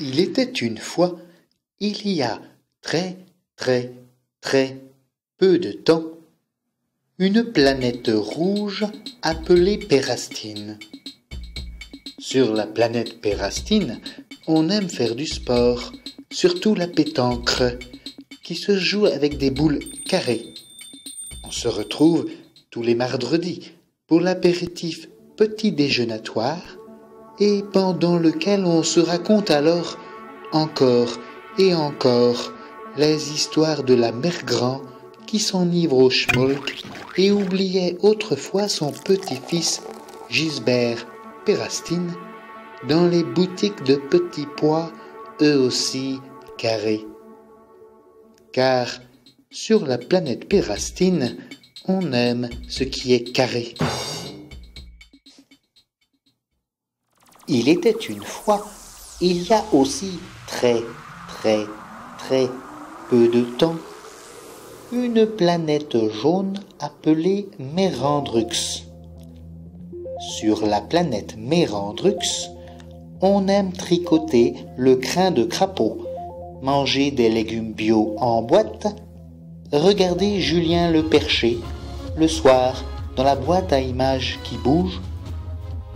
Il était une fois, il y a très peu de temps, une planète rouge appelée Pérastine. Sur la planète Pérastine, on aime faire du sport, surtout la pétanque, qui se joue avec des boules carrées. On se retrouve tous les mardredis pour l'apéritif petit déjeunatoire et pendant lequel on se raconte alors encore et encore les histoires de la mère Grand qui s'enivre au schmolk et oubliait autrefois son petit-fils Gisbert Pérastine dans les boutiques de petits pois, eux aussi carrés. Car sur la planète Pérastine, on aime ce qui est carré. Il était une fois, il y a aussi très peu de temps, une planète jaune appelée Mérandrux. Sur la planète Mérandrux, on aime tricoter le crin de crapaud, manger des légumes bio en boîte, regarder Julien le Percher le soir dans la boîte à images qui bouge,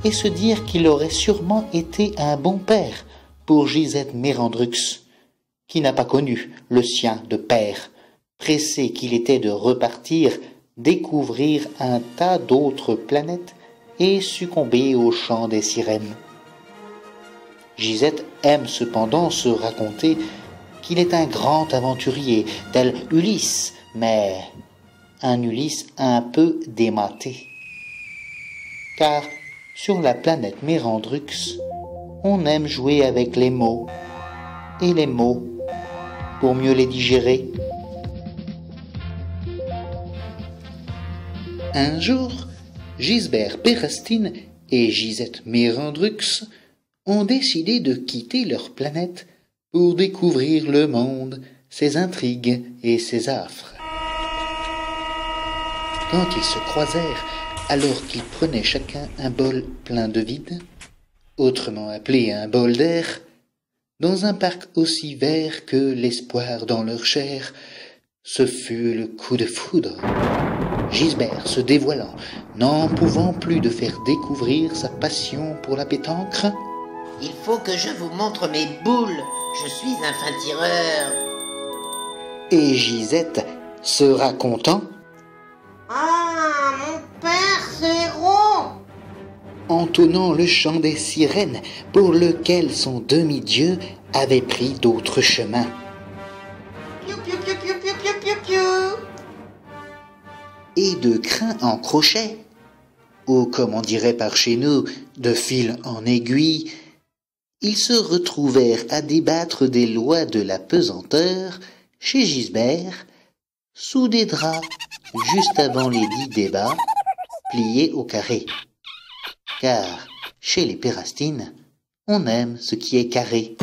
et se dire qu'il aurait sûrement été un bon père pour Gisette Mérandrux, qui n'a pas connu le sien de père, pressé qu'il était de repartir découvrir un tas d'autres planètes et succomber au chant des sirènes. Gisette aime cependant se raconter qu'il est un grand aventurier, tel Ulysse, mais un Ulysse un peu dématé. Car sur la planète Mérandrux, on aime jouer avec les mots, et les mots, pour mieux les digérer. Un jour, Gisbert Pérastine et Gisette Mérandrux ont décidé de quitter leur planète pour découvrir le monde, ses intrigues et ses affres. Quand ils se croisèrent, alors qu'ils prenaient chacun un bol plein de vide, autrement appelé un bol d'air, dans un parc aussi vert que l'espoir dans leur chair, ce fut le coup de foudre. Gisbert se dévoilant, n'en pouvant plus de faire découvrir sa passion pour la pétanque. « Il faut que je vous montre mes boules, je suis un fin tireur. » Et Gisette se racontant. « Ah, mon père, ce héros !» Entonnant le chant des sirènes pour lequel son demi-dieu avait pris d'autres chemins. Piou, piou, piou, piou, piou, piou, piou, piou. Et de crin en crochet, ou comme on dirait par chez nous, de fil en aiguille, ils se retrouvèrent à débattre des lois de la pesanteur chez Gisbert, sous des draps, juste avant les dits débats, pliés au carré. Car, chez les Pérastines, on aime ce qui est carré.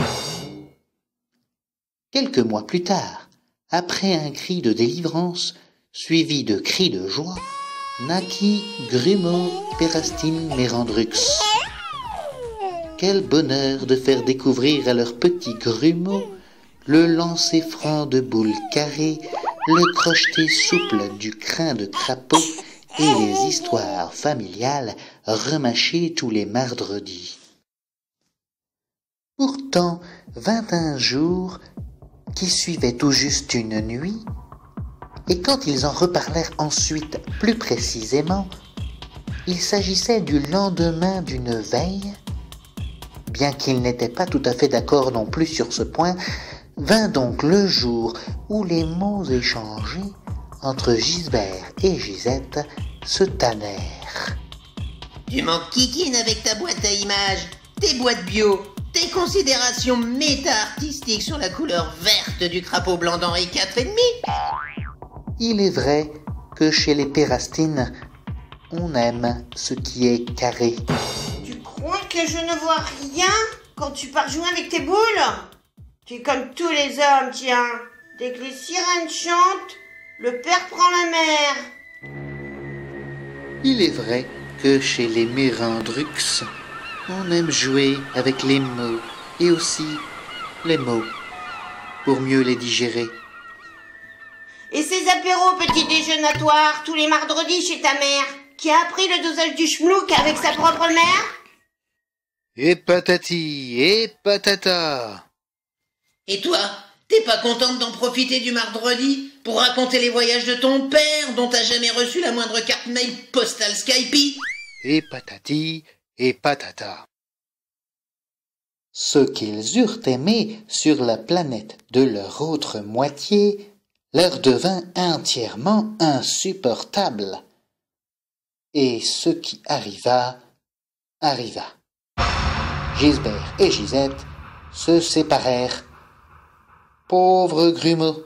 Quelques mois plus tard, après un cri de délivrance, suivi de cris de joie, naquit Grumeau Pérastine Mérandrux. Quel bonheur de faire découvrir à leur petit Grumeau le lancer franc de boules carrées, le crocheté souple du crin de crapaud et les histoires familiales remâchées tous les mardredis. Pourtant, vint un jour qui suivait tout juste une nuit, et quand ils en reparlèrent ensuite plus précisément, il s'agissait du lendemain d'une veille. Bien qu'ils n'étaient pas tout à fait d'accord non plus sur ce point, vint donc le jour où les mots échangés entre Gisbert et Gisette se tannèrent. « Tu m'enquiquines avec ta boîte à images, tes boîtes bio, tes considérations méta-artistiques sur la couleur verte du crapaud blanc d'Henri IV et demi. » Il est vrai que chez les Pérastines, on aime ce qui est carré. Tu crois que je ne vois rien quand tu pars jouer avec tes boules? Tu es comme tous les hommes, tiens. Dès que les sirènes chantent, Le père prend la mer. Il est vrai que chez les Mérandrux, on aime jouer avec les mots et aussi les mots pour mieux les digérer. Et ces apéros petit déjeunatoires tous les mardredis chez ta mère, qui a appris le dosage du schmlouk avec sa propre mère? Et patati, et patata. Et toi, t'es pas contente d'en profiter du mardi pour raconter les voyages de ton père dont t'as jamais reçu la moindre carte mail postale Skype? Et patati, et patata. Ce qu'ils eurent aimé sur la planète de leur autre moitié leur devint entièrement insupportable. Et ce qui arriva, arriva. Gisbert et Gisette se séparèrent. Pauvre Grumeau!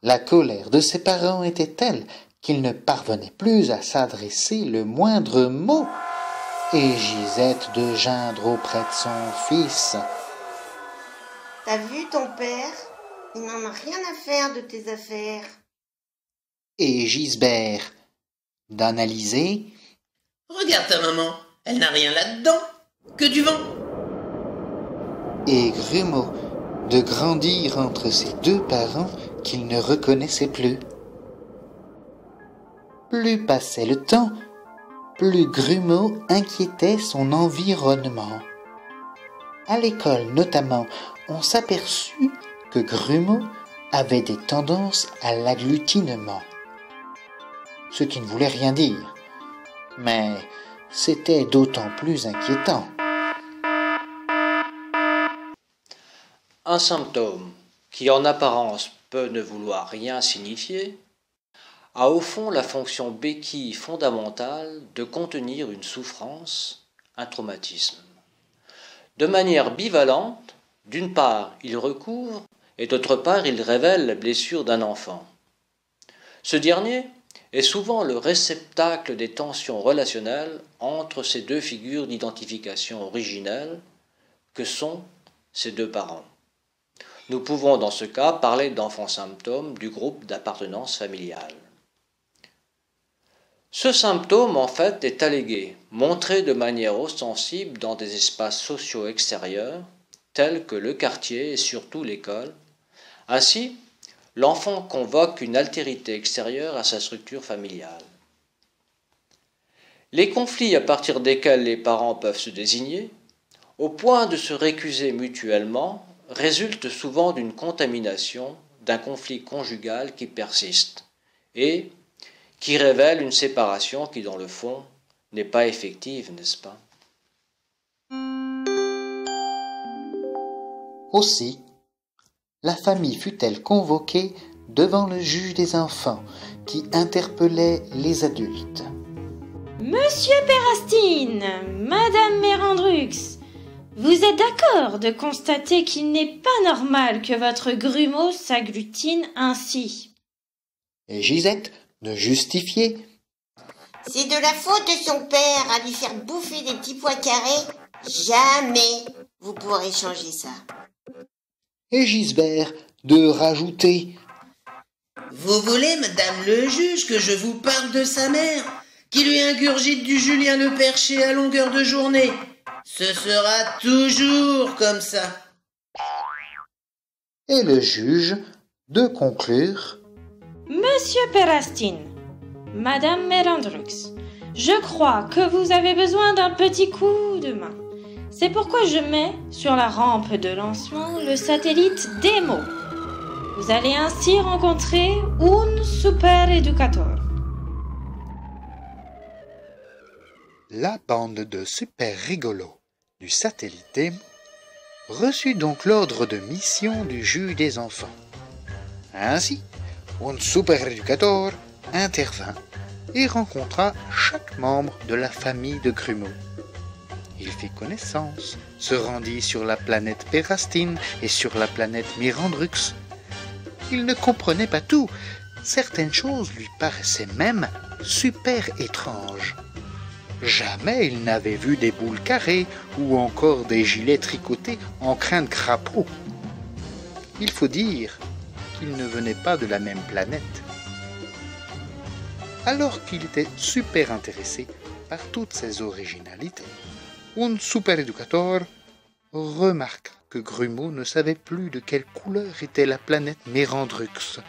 La colère de ses parents était telle qu'il ne parvenait plus à s'adresser le moindre mot, et Gisette de geindre auprès de son fils. T'as vu ton père? Il n'en a rien à faire de tes affaires. Et Gisbert d'analyser. Regarde ta maman, elle n'a rien là-dedans, que du vent. Et Grumeau de grandir entre ses deux parents qu'il ne reconnaissait plus. Plus passait le temps, plus Grumeau inquiétait son environnement. À l'école notamment, on s'aperçut que Grumeau avait des tendances à l'agglutinement. Ce qui ne voulait rien dire, mais c'était d'autant plus inquiétant. Un symptôme qui en apparence peut ne vouloir rien signifier, a au fond la fonction béquille fondamentale de contenir une souffrance, un traumatisme. De manière bivalente, d'une part il recouvre et d'autre part il révèle la blessure d'un enfant. Ce dernier est souvent le réceptacle des tensions relationnelles entre ces deux figures d'identification originelle que sont ses deux parents. Nous pouvons dans ce cas parler d'enfants symptômes du groupe d'appartenance familiale. Ce symptôme, en fait, est allégué, montré de manière ostensible dans des espaces sociaux extérieurs, tels que le quartier et surtout l'école. Ainsi, l'enfant convoque une altérité extérieure à sa structure familiale. Les conflits à partir desquels les parents peuvent se désigner, au point de se récuser mutuellement, résultent souvent d'une contamination, d'un conflit conjugal qui persiste et qui révèle une séparation qui, dans le fond, n'est pas effective, n'est-ce pas? Aussi, la famille fut-elle convoquée devant le juge des enfants qui interpellait les adultes. Monsieur Perrastine, Madame Mérandrux, vous êtes d'accord de constater qu'il n'est pas normal que votre grumeau s'agglutine ainsi? Et Gisette de justifier. C'est de la faute de son père à lui faire bouffer des petits pois carrés. Jamais vous pourrez changer ça. Et Gisbert de rajouter. Vous voulez, madame le juge, que je vous parle de sa mère, qui lui ingurgite du Julien le Perché à longueur de journée? Ce sera toujours comme ça. Et le juge de conclure. Monsieur Perrastine, Madame Mérandrux, je crois que vous avez besoin d'un petit coup de main. C'est pourquoi je mets sur la rampe de lancement le satellite Demo. Vous allez ainsi rencontrer un super éducateur. La bande de super rigolos du satellite Demo reçut donc l'ordre de mission du juge des enfants. Ainsi, un super éducateur intervint et rencontra chaque membre de la famille de Grumeau. Il fit connaissance, se rendit sur la planète Perrastine et sur la planète Mérandrux. Il ne comprenait pas tout. Certaines choses lui paraissaient même super étranges. Jamais il n'avait vu des boules carrées ou encore des gilets tricotés en crin de crapaud. Il faut dire qu'ils ne venaient pas de la même planète. Alors qu'il était super intéressé par toutes ces originalités, un super-éducateur remarqua que Grumeau ne savait plus de quelle couleur était la planète Mérandrux,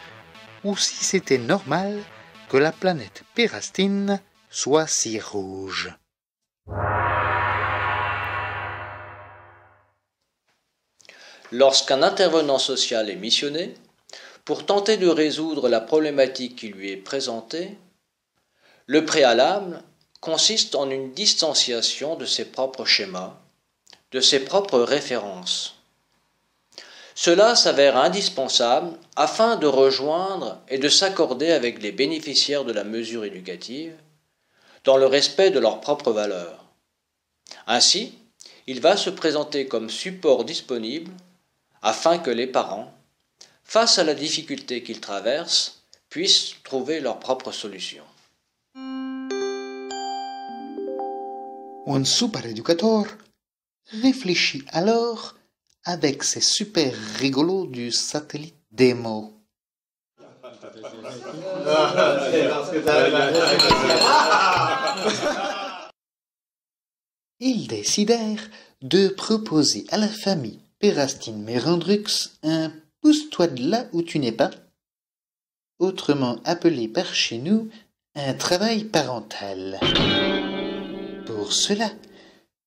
ou si c'était normal que la planète Pérastine soit si rouge. Lorsqu'un intervenant social est missionné, pour tenter de résoudre la problématique qui lui est présentée, le préalable consiste en une distanciation de ses propres schémas, de ses propres références. Cela s'avère indispensable afin de rejoindre et de s'accorder avec les bénéficiaires de la mesure éducative dans le respect de leurs propres valeurs. Ainsi, il va se présenter comme support disponible afin que les parents, face à la difficulté qu'ils traversent, puissent trouver leur propre solution. Un super-éducateur réfléchit alors avec ses super rigolos du satellite Demo. Ils décidèrent de proposer à la famille Pérastine-Mérandrux un « pousse-toi de là où tu n'es pas », autrement appelé par chez nous un travail parental. Pour cela,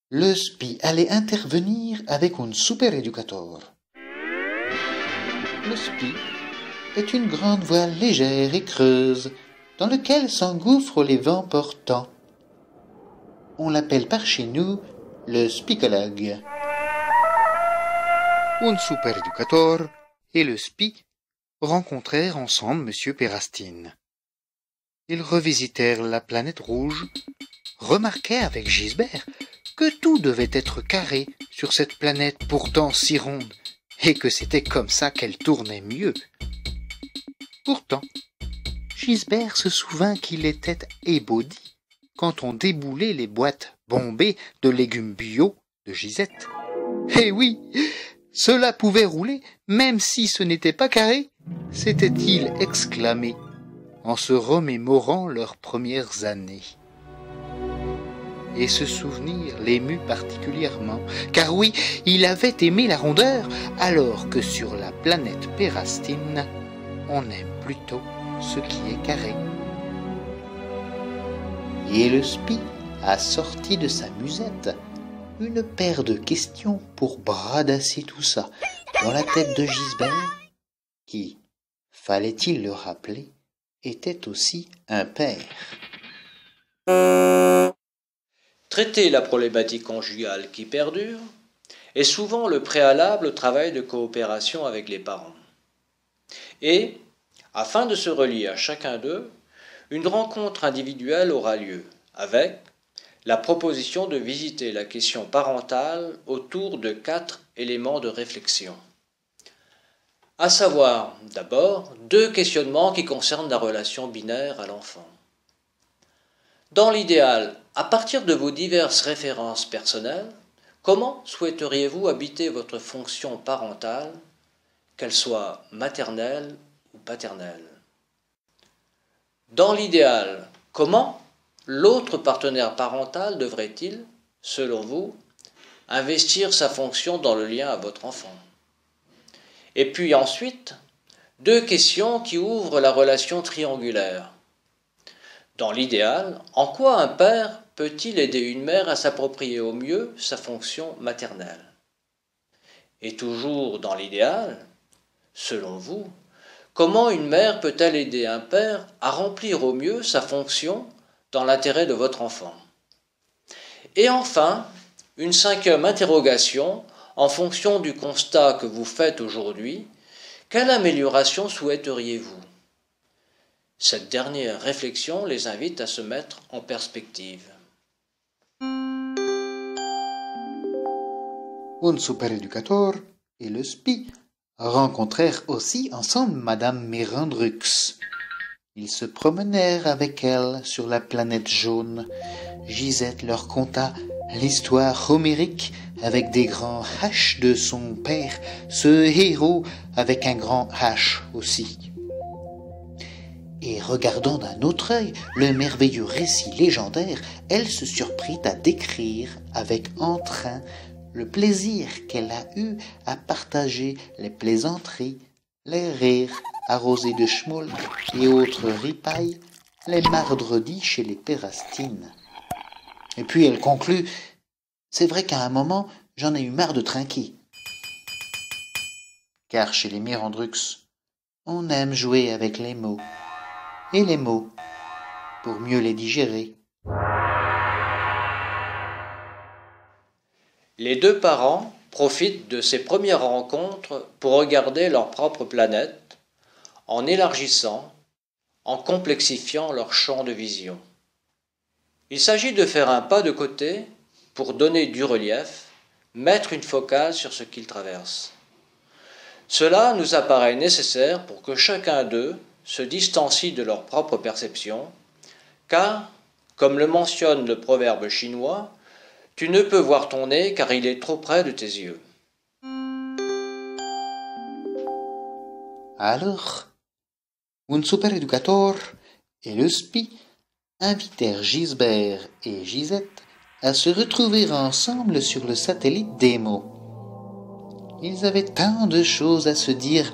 le SPI allait intervenir avec un super-éducateur. Le SPI est une grande voile légère et creuse dans laquelle s'engouffrent les vents portants. On l'appelle par chez nous le spicologue. Un super-éducateur et le SPI rencontrèrent ensemble M. Pérastine. Ils revisitèrent la planète rouge, remarquèrent avec Gisbert que tout devait être carré sur cette planète pourtant si ronde, et que c'était comme ça qu'elle tournait mieux. Pourtant, Gisbert se souvint qu'il était ébaudi quand on déboulait les boîtes bombées de légumes bio de Gisette. Eh oui, cela pouvait rouler, même si ce n'était pas carré, s'était-il exclamé, en se remémorant leurs premières années. Et ce souvenir l'émut particulièrement, car oui, il avait aimé la rondeur, alors que sur la planète Pérastine, on aime plutôt ce qui est carré. Et le SPI a sorti de sa musette une paire de questions pour bradasser tout ça dans la tête de Gisbert, qui, fallait-il le rappeler, était aussi un père. Traiter la problématique conjugale qui perdure est souvent le préalable au travail de coopération avec les parents. Et, afin de se relier à chacun d'eux, une rencontre individuelle aura lieu, avec la proposition de visiter la question parentale autour de 4 éléments de réflexion. À savoir, d'abord, 2 questionnements qui concernent la relation binaire à l'enfant. Dans l'idéal, à partir de vos diverses références personnelles, comment souhaiteriez-vous habiter votre fonction parentale, qu'elle soit maternelle ou paternelle? Dans l'idéal, comment l'autre partenaire parental devrait-il, selon vous, investir sa fonction dans le lien à votre enfant? Et puis ensuite, 2 questions qui ouvrent la relation triangulaire. Dans l'idéal, en quoi un père peut-il aider une mère à s'approprier au mieux sa fonction maternelle? Et toujours dans l'idéal, selon vous, comment une mère peut-elle aider un père à remplir au mieux sa fonction dans l'intérêt de votre enfant? Et enfin, une 5e interrogation en fonction du constat que vous faites aujourd'hui, quelle amélioration souhaiteriez-vous? Cette dernière réflexion les invite à se mettre en perspective. Un super-éducateur et le SPI rencontrèrent aussi ensemble Madame Mérandrux. Ils se promenèrent avec elle sur la planète jaune. Gisette leur conta l'histoire homérique avec des grands H de son père, ce héros avec un grand H aussi. Et regardant d'un autre œil le merveilleux récit légendaire, elle se surprit à décrire avec entrain le plaisir qu'elle a eu à partager les plaisanteries, les rires arrosés de schmoll et autres ripailles, les mardredis chez les Pérastines. Et puis elle conclut, c'est vrai qu'à un moment, j'en ai eu marre de trinquer. Car chez les Mirandrux, on aime jouer avec les mots. Et les mots, pour mieux les digérer. Les deux parents profitent de ces premières rencontres pour regarder leur propre planète en élargissant, en complexifiant leur champ de vision. Il s'agit de faire un pas de côté pour donner du relief, mettre une focale sur ce qu'ils traversent. Cela nous apparaît nécessaire pour que chacun d'eux se distancie de leur propre perception, car, comme le mentionne le proverbe chinois, tu ne peux voir ton nez car il est trop près de tes yeux. Alors, un super-éducateur et le SPI invitèrent Gisbert et Gisette à se retrouver ensemble sur le satellite Demo. Ils avaient tant de choses à se dire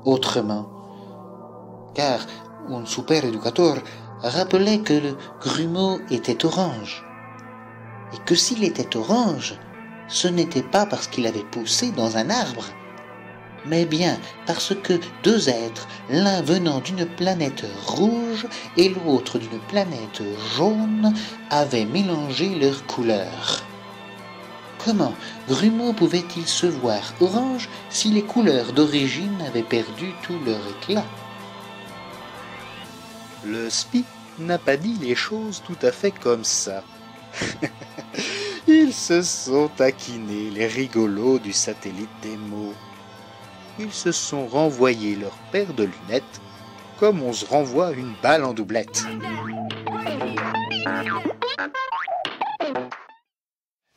autrement, car un super-éducateur rappelait que le grumeau était orange, et que s'il était orange, ce n'était pas parce qu'il avait poussé dans un arbre, mais bien parce que deux êtres, l'un venant d'une planète rouge et l'autre d'une planète jaune, avaient mélangé leurs couleurs. Comment Grumeau pouvait-il se voir orange si les couleurs d'origine avaient perdu tout leur éclat? Le SPI n'a pas dit les choses tout à fait comme ça. Ils se sont taquinés, les rigolos du satellite Demo. Ils se sont renvoyés leur paire de lunettes comme on se renvoie une balle en doublette.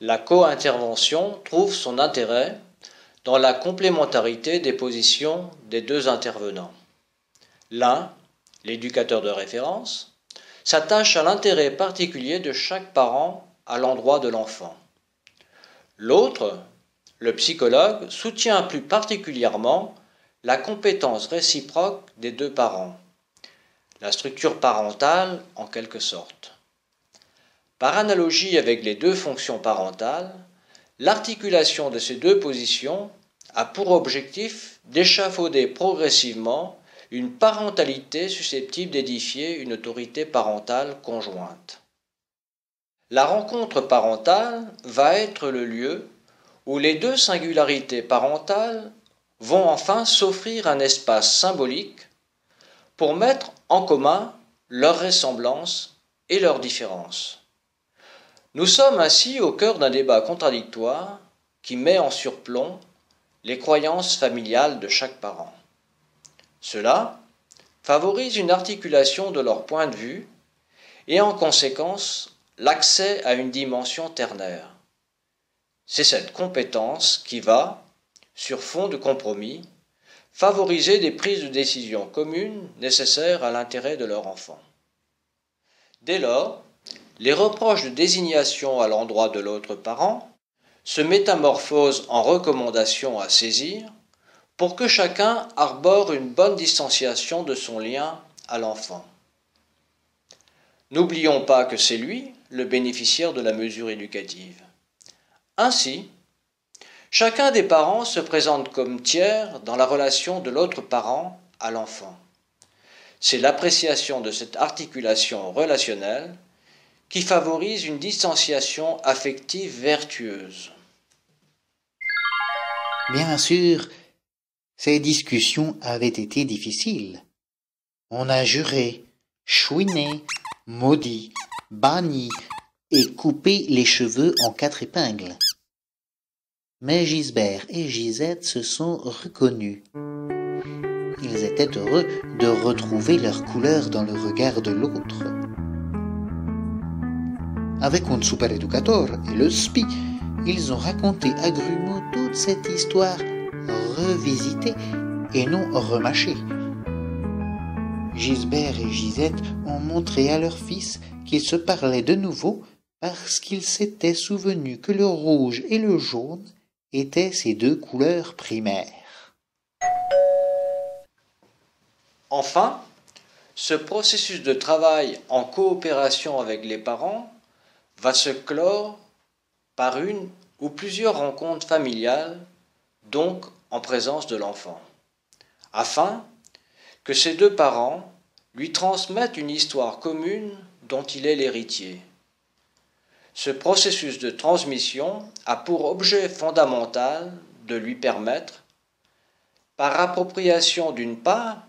La co-intervention trouve son intérêt dans la complémentarité des positions des deux intervenants. L'un, l'éducateur de référence, s'attache à l'intérêt particulier de chaque parent à l'endroit de l'enfant. L'autre, le psychologue, soutient plus particulièrement la compétence réciproque des deux parents, la structure parentale en quelque sorte. Par analogie avec les deux fonctions parentales, l'articulation de ces deux positions a pour objectif d'échafauder progressivement une parentalité susceptible d'édifier une autorité parentale conjointe. La rencontre parentale va être le lieu où les deux singularités parentales vont enfin s'offrir un espace symbolique pour mettre en commun leurs ressemblances et leurs différences. Nous sommes ainsi au cœur d'un débat contradictoire qui met en surplomb les croyances familiales de chaque parent. Cela favorise une articulation de leur point de vue et en conséquence l'accès à une dimension ternaire. C'est cette compétence qui va, sur fond de compromis, favoriser des prises de décision communes nécessaires à l'intérêt de leur enfant. Dès lors, les reproches de désignation à l'endroit de l'autre parent se métamorphosent en recommandations à saisir pour que chacun arbore une bonne distanciation de son lien à l'enfant. N'oublions pas que c'est lui le bénéficiaire de la mesure éducative. Ainsi, chacun des parents se présente comme tiers dans la relation de l'autre parent à l'enfant. C'est l'appréciation de cette articulation relationnelle qui favorise une distanciation affective vertueuse. Bien sûr, ces discussions avaient été difficiles. On a juré, chouiné, maudit, banni et coupé les cheveux en 4 épingles. Mais Gisbert et Gisette se sont reconnus. Ils étaient heureux de retrouver leur couleur dans le regard de l'autre. Avec un super-éducateur et le SPI, ils ont raconté à Grumeau toute cette histoire revisitée et non remâchée. Gisbert et Gisette ont montré à leur fils qu'ils se parlaient de nouveau parce qu'ils s'étaient souvenus que le rouge et le jaune étaient ces deux couleurs primaires. Enfin, ce processus de travail en coopération avec les parents va se clore par une ou plusieurs rencontres familiales, donc en présence de l'enfant, afin que ces deux parents lui transmettent une histoire commune dont il est l'héritier. Ce processus de transmission a pour objet fondamental de lui permettre, par appropriation d'une part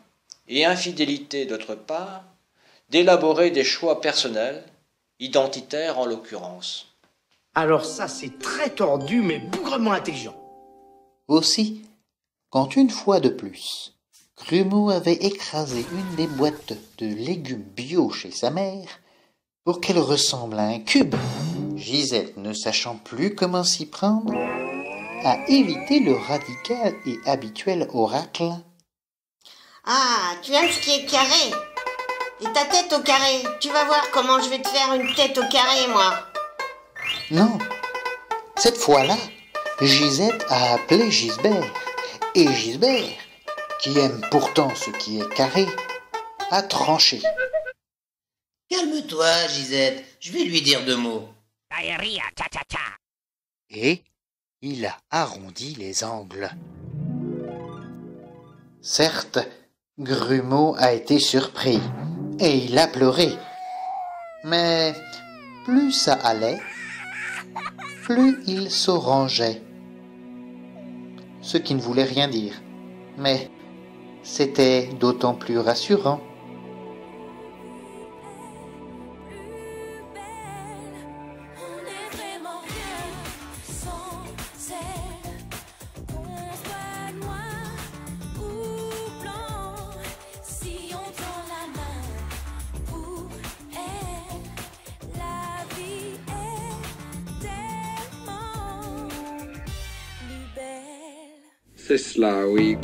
et infidélité d'autre part, d'élaborer des choix personnels, identitaires en l'occurrence. Alors ça, c'est très tordu, mais bougrement intelligent. Aussi, quand une fois de plus, Grumeau avait écrasé une des boîtes de légumes bio chez sa mère pour qu'elle ressemble à un cube, Gisette, ne sachant plus comment s'y prendre, a évité le radical et habituel oracle. Ah, tu aimes ce qui est carré. Et ta tête au carré. Tu vas voir comment je vais te faire une tête au carré, moi. Non, cette fois-là, Gisette a appelé Gisbert, et Gisbert, qui aime pourtant ce qui est carré, a tranché. Calme-toi, Gisette, je vais lui dire 2 mots. Et il a arrondi les angles. Certes, Grumeau a été surpris, et il a pleuré. Mais plus ça allait, plus il s'orangeait. Ce qui ne voulait rien dire, mais c'était d'autant plus rassurant. C'est cela, oui.